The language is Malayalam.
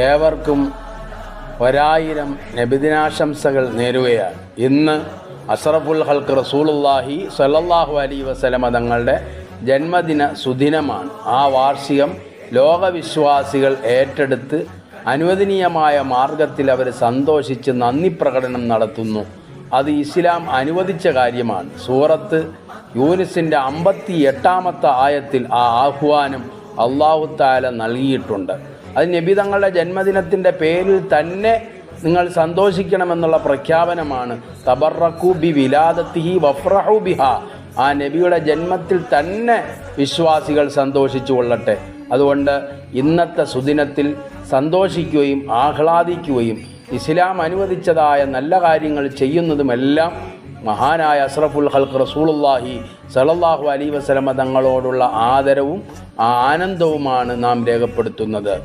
ഏവർക്കും 1000 നബിദിനാശംസകൾ നേരുകയാണ്. ഇന്ന് അഷ്റഫുൽ ഖൽഖ് റസൂലുള്ളാഹി സ്വല്ലല്ലാഹു അലൈഹി വസല്ലമ തങ്ങളുടെ ജന്മദിന സുദിനമാണ്. ആ വാർഷികം ലോകവിശ്വാസികൾ ഏറ്റെടുത്ത് അനുവദനീയമായ മാർഗത്തിൽ അവർ സന്തോഷിച്ച് നന്ദി പ്രകടനം നടത്തുന്നു. അത് ഇസ്ലാം അനുവദിച്ച കാര്യമാണ്. സൂറത്ത് യൂനിസിൻ്റെ 58-ാമത്തെ ആയത്തിൽ ആ ആഹ്വാനം അല്ലാഹു തആല നൽകിയിട്ടുണ്ട്. അത് നബി തങ്ങളുടെ ജന്മദിനത്തിൻ്റെ പേരിൽ തന്നെ നിങ്ങൾ സന്തോഷിക്കണമെന്നുള്ള പ്രഖ്യാപനമാണ്. തബറക്കു ബി വിലാദത്തിഹി വഫ്റഹു ബിഹാ. ആ നബിയുടെ ജന്മത്തിൽ തന്നെ വിശ്വാസികൾ സന്തോഷിച്ചു കൊള്ളട്ടെ. അതുകൊണ്ട് ഇന്നത്തെ സുദിനത്തിൽ സന്തോഷിക്കുകയും ആഹ്ലാദിക്കുകയും ഇസ്ലാം അനുവദിച്ചതായ നല്ല കാര്യങ്ങൾ ചെയ്യുന്നതുമെല്ലാം മഹാനായ അഷ്റഫുൽ ഖൽഖ് റസൂലുള്ളാഹി സ്വല്ലല്ലാഹു അലൈഹി വസല്ലമ തങ്ങളോടുള്ള ആദരവും ആനന്ദവുമാണ് നാം രേഖപ്പെടുത്തുന്നത്.